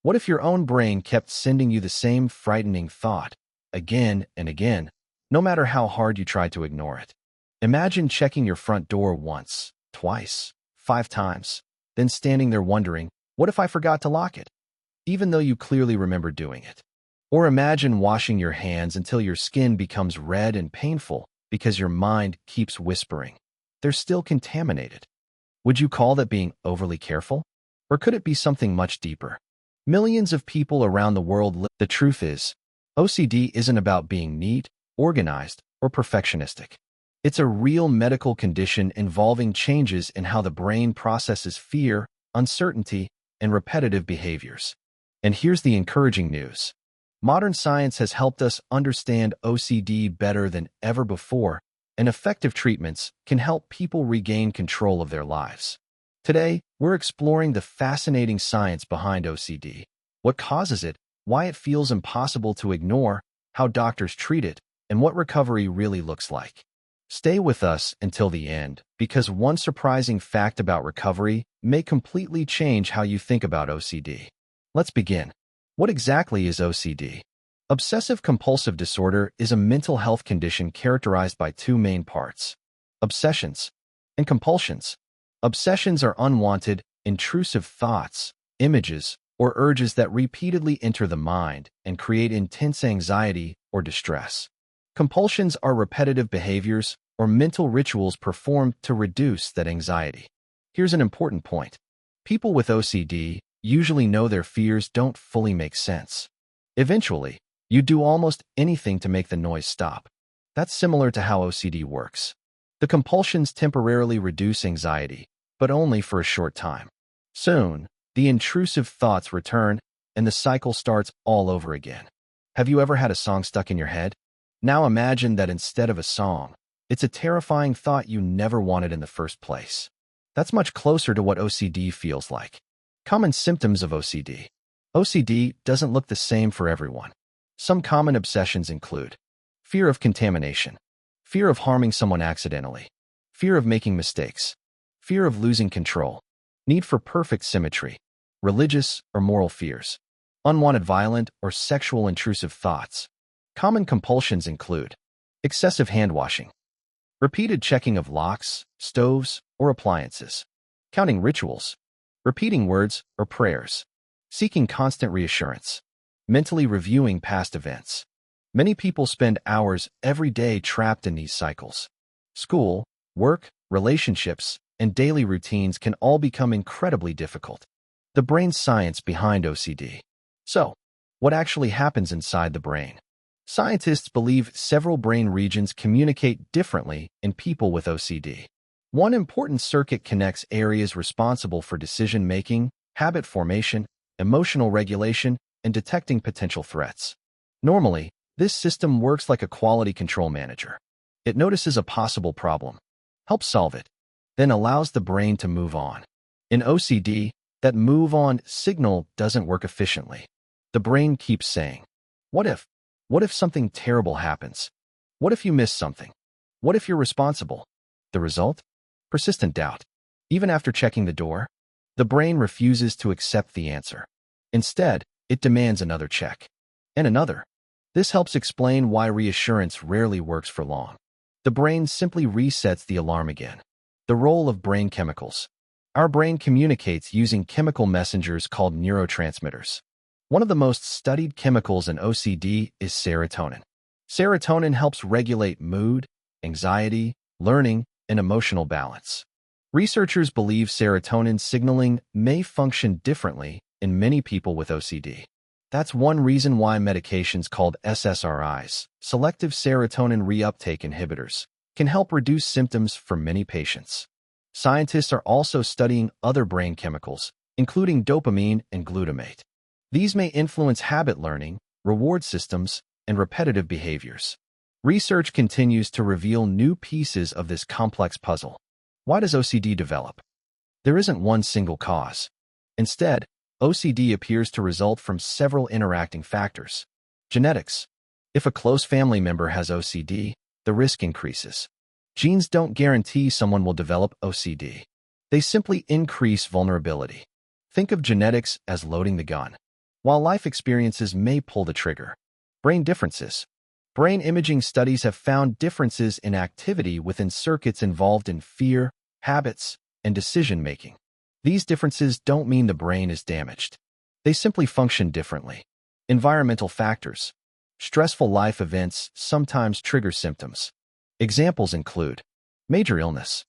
What if your own brain kept sending you the same frightening thought again and again, no matter how hard you tried to ignore it? Imagine checking your front door once, twice, 5 times, then standing there wondering, what if I forgot to lock it? Even though you clearly remember doing it. Or imagine washing your hands until your skin becomes red and painful because your mind keeps whispering, they're still contaminated. Would you call that being overly careful? Or could it be something much deeper? Millions of people around the world live. The truth is, OCD isn't about being neat, organized, or perfectionistic. It's a real medical condition involving changes in how the brain processes fear, uncertainty, and repetitive behaviors. And here's the encouraging news. Modern science has helped us understand OCD better than ever before, and effective treatments can help people regain control of their lives. Today, we're exploring the fascinating science behind OCD, what causes it, why it feels impossible to ignore, how doctors treat it, and what recovery really looks like. Stay with us until the end, because one surprising fact about recovery may completely change how you think about OCD. Let's begin. What exactly is OCD? Obsessive Compulsive Disorder is a mental health condition characterized by two main parts: obsessions and compulsions. Obsessions are unwanted, intrusive thoughts, images, or urges that repeatedly enter the mind and create intense anxiety or distress. Compulsions are repetitive behaviors or mental rituals performed to reduce that anxiety. Here's an important point. People with OCD usually know their fears don't fully make sense. Eventually, you do almost anything to make the noise stop. That's similar to how OCD works. The compulsions temporarily reduce anxiety, but only for a short time. Soon, the intrusive thoughts return, and the cycle starts all over again. Have you ever had a song stuck in your head? Now imagine that instead of a song, it's a terrifying thought you never wanted in the first place. That's much closer to what OCD feels like. Common symptoms of OCD. OCD doesn't look the same for everyone. Some common obsessions include fear of contamination, fear of harming someone accidentally, fear of making mistakes, fear of losing control, need for perfect symmetry, religious or moral fears, unwanted violent or sexual intrusive thoughts. Common compulsions include excessive hand-washing, repeated checking of locks, stoves, or appliances, counting rituals, repeating words or prayers, seeking constant reassurance, mentally reviewing past events. Many people spend hours every day trapped in these cycles. School, work, relationships, and daily routines can all become incredibly difficult. The brain science behind OCD. So, what actually happens inside the brain? Scientists believe several brain regions communicate differently in people with OCD. One important circuit connects areas responsible for decision-making, habit formation, emotional regulation, and detecting potential threats. Normally, this system works like a quality control manager. It notices a possible problem, helps solve it, then allows the brain to move on. In OCD, that move on signal doesn't work efficiently. The brain keeps saying, what if? What if something terrible happens? What if you miss something? What if you're responsible? The result? Persistent doubt. Even after checking the door, the brain refuses to accept the answer. Instead, it demands another check. And another. This helps explain why reassurance rarely works for long. The brain simply resets the alarm again. The role of brain chemicals. Our brain communicates using chemical messengers called neurotransmitters. One of the most studied chemicals in OCD is serotonin. Serotonin helps regulate mood, anxiety, learning, and emotional balance. Researchers believe serotonin signaling may function differently in many people with OCD. That's one reason why medications called SSRIs, selective serotonin reuptake inhibitors, can help reduce symptoms for many patients. Scientists are also studying other brain chemicals, including dopamine and glutamate. These may influence habit learning, reward systems, and repetitive behaviors. Research continues to reveal new pieces of this complex puzzle. Why does OCD develop? There isn't one single cause. Instead, OCD appears to result from several interacting factors. Genetics. If a close family member has OCD, the risk increases. Genes don't guarantee someone will develop OCD. They simply increase vulnerability. Think of genetics as loading the gun. while life experiences may pull the trigger. Brain differences. Brain imaging studies have found differences in activity within circuits involved in fear, habits, and decision-making. These differences don't mean the brain is damaged. They simply function differently. Environmental factors. Stressful life events sometimes trigger symptoms. Examples include major illness,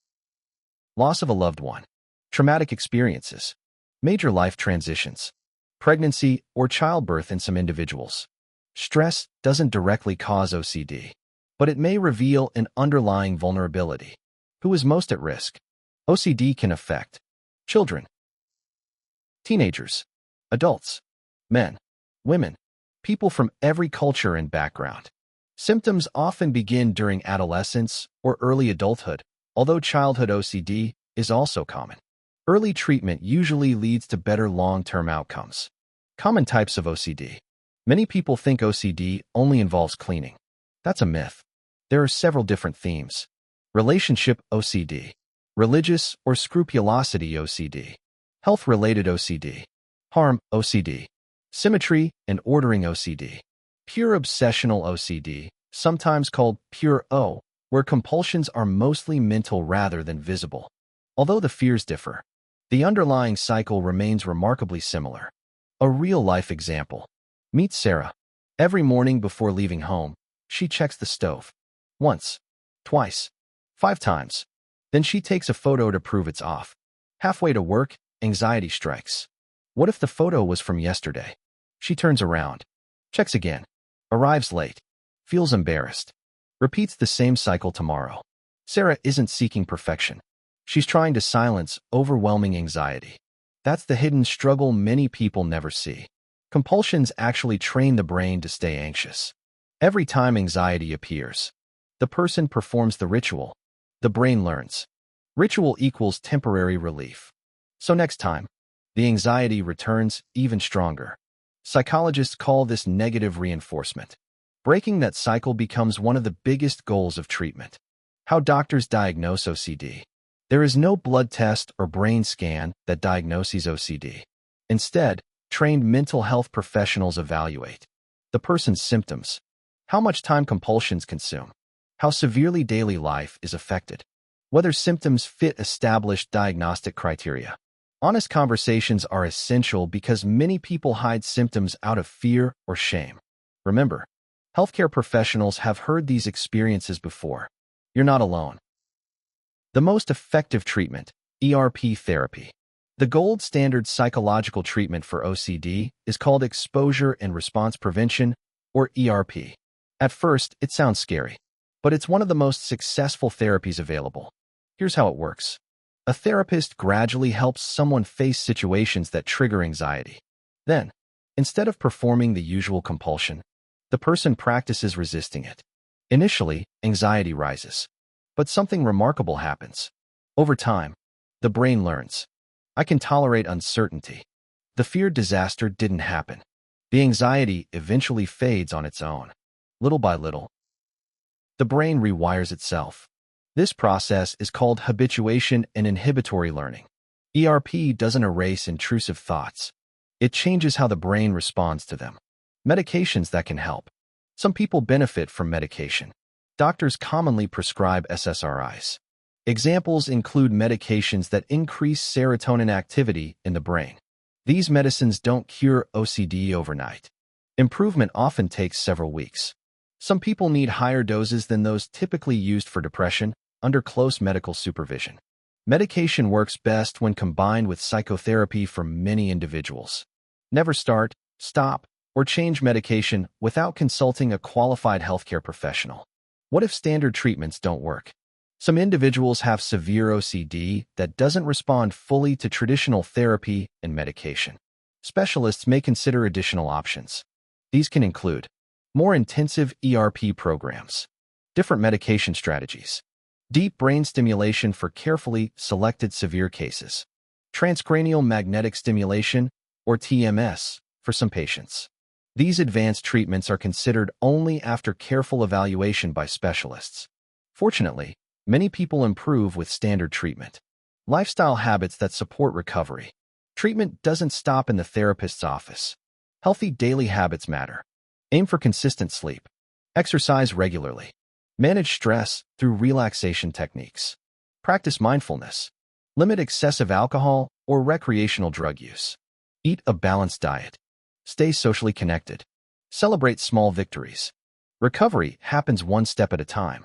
loss of a loved one, traumatic experiences, major life transitions, pregnancy or childbirth in some individuals. Stress doesn't directly cause OCD, but it may reveal an underlying vulnerability. Who is most at risk? OCD can affect children, teenagers, adults, men, women, people from every culture and background. Symptoms often begin during adolescence or early adulthood, although childhood OCD is also common. Early treatment usually leads to better long-term outcomes. Common types of OCD. Many people think OCD only involves cleaning. That's a myth. There are several different themes. Relationship OCD, religious or scrupulosity OCD, health-related OCD, harm OCD, symmetry and ordering OCD, pure obsessional OCD, sometimes called pure O, where compulsions are mostly mental rather than visible. Although the fears differ, the underlying cycle remains remarkably similar. A real-life example. Meet Sarah. Every morning before leaving home, she checks the stove. Once, twice, 5 times. Then she takes a photo to prove it's off. Halfway to work, anxiety strikes. What if the photo was from yesterday? She turns around, checks again, arrives late, feels embarrassed, repeats the same cycle tomorrow. Sarah isn't seeking perfection. She's trying to silence overwhelming anxiety. That's the hidden struggle many people never see. Compulsions actually train the brain to stay anxious. Every time anxiety appears, the person performs the ritual. The brain learns. Ritual equals temporary relief. So next time, the anxiety returns even stronger. Psychologists call this negative reinforcement. Breaking that cycle becomes one of the biggest goals of treatment. How doctors diagnose OCD. There is no blood test or brain scan that diagnoses OCD. Instead, trained mental health professionals evaluate the person's symptoms, how much time compulsions consume, how severely daily life is affected, whether symptoms fit established diagnostic criteria. Honest conversations are essential because many people hide symptoms out of fear or shame. Remember, healthcare professionals have heard these experiences before. You're not alone. The most effective treatment, ERP therapy. The gold standard psychological treatment for OCD is called exposure and response prevention, or ERP. At first, it sounds scary, but it's one of the most successful therapies available. Here's how it works. A therapist gradually helps someone face situations that trigger anxiety. Then, instead of performing the usual compulsion, the person practices resisting it. Initially, anxiety rises, but something remarkable happens. Over time, the brain learns. I can tolerate uncertainty. The feared disaster didn't happen. The anxiety eventually fades on its own. Little by little, the brain rewires itself. This process is called habituation and inhibitory learning. ERP doesn't erase intrusive thoughts. It changes how the brain responds to them. Medications that can help. Some people benefit from medication. Doctors commonly prescribe SSRIs. Examples include medications that increase serotonin activity in the brain. These medicines don't cure OCD overnight. Improvement often takes several weeks. Some people need higher doses than those typically used for depression under close medical supervision. Medication works best when combined with psychotherapy for many individuals. Never start, stop, or change medication without consulting a qualified healthcare professional. What if standard treatments don't work? Some individuals have severe OCD that doesn't respond fully to traditional therapy and medication. Specialists may consider additional options. These can include more intensive ERP programs, different medication strategies, deep brain stimulation for carefully selected severe cases, transcranial magnetic stimulation, or TMS, for some patients. These advanced treatments are considered only after careful evaluation by specialists. Fortunately, many people improve with standard treatment. Lifestyle habits that support recovery. Treatment doesn't stop in the therapist's office. Healthy daily habits matter. Aim for consistent sleep. Exercise regularly. Manage stress through relaxation techniques. Practice mindfulness. Limit excessive alcohol or recreational drug use. Eat a balanced diet. Stay socially connected. Celebrate small victories. Recovery happens one step at a time.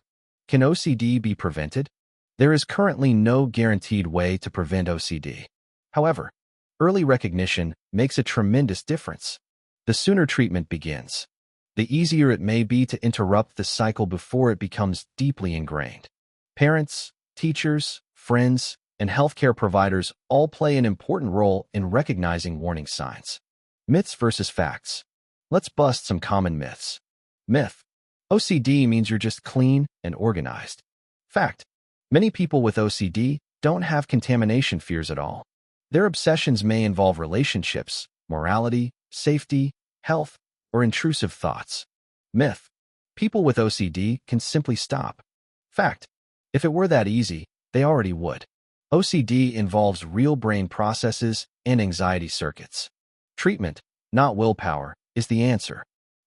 Can OCD be prevented? There is currently no guaranteed way to prevent OCD. However, early recognition makes a tremendous difference. The sooner treatment begins, the easier it may be to interrupt the cycle before it becomes deeply ingrained. Parents, teachers, friends, and healthcare providers all play an important role in recognizing warning signs. Myths versus facts. Let's bust some common myths. Myth: OCD means you're just clean and organized. Fact: many people with OCD don't have contamination fears at all. Their obsessions may involve relationships, morality, safety, health, or intrusive thoughts. Myth: people with OCD can simply stop. Fact: if it were that easy, they already would. OCD involves real brain processes and anxiety circuits. Treatment, not willpower, is the answer.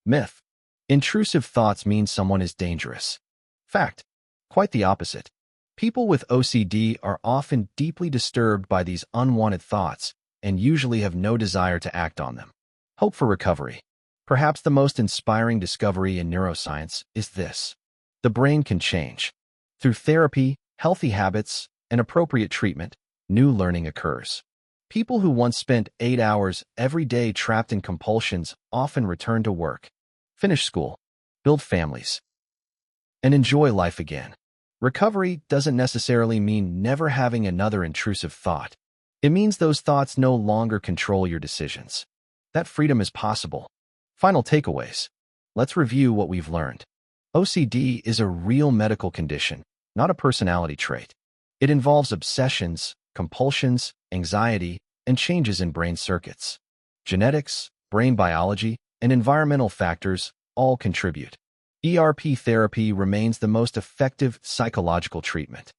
Myth: intrusive thoughts mean someone is dangerous. Fact: quite the opposite. People with OCD are often deeply disturbed by these unwanted thoughts and usually have no desire to act on them. Hope for recovery. Perhaps the most inspiring discovery in neuroscience is this: the brain can change. Through therapy, healthy habits, and appropriate treatment, new learning occurs. People who once spent 8 hours every day trapped in compulsions often return to work, finish school, build families, and enjoy life again. Recovery doesn't necessarily mean never having another intrusive thought. It means those thoughts no longer control your decisions. That freedom is possible. Final takeaways. Let's review what we've learned. OCD is a real medical condition, not a personality trait. It involves obsessions, compulsions, anxiety, and changes in brain circuits. Genetics, brain biology, and environmental factors all contribute. ERP therapy remains the most effective psychological treatment.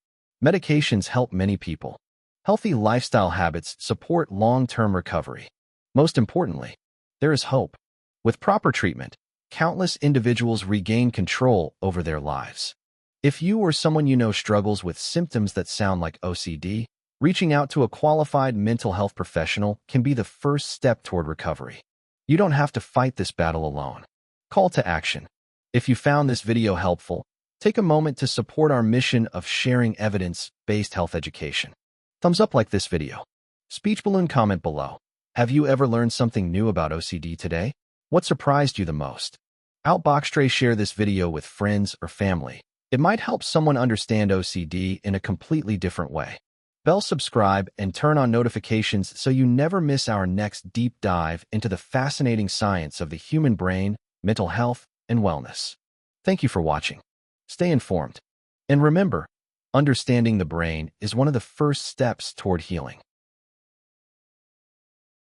Medications help many people. Healthy lifestyle habits support long-term recovery. Most importantly, there is hope. With proper treatment, countless individuals regain control over their lives. If you or someone you know struggles with symptoms that sound like OCD, reaching out to a qualified mental health professional can be the first step toward recovery. You don't have to fight this battle alone. Call to action. If you found this video helpful, take a moment to support our mission of sharing evidence-based health education. Thumbs up like this video. Speech balloon comment below. Have you ever learned something new about OCD today? What surprised you the most? Outbox share this video with friends or family. It might help someone understand OCD in a completely different way. Bell subscribe and turn on notifications so you never miss our next deep dive into the fascinating science of the human brain, mental health, and wellness. Thank you for watching. Stay informed. And remember, understanding the brain is one of the first steps toward healing.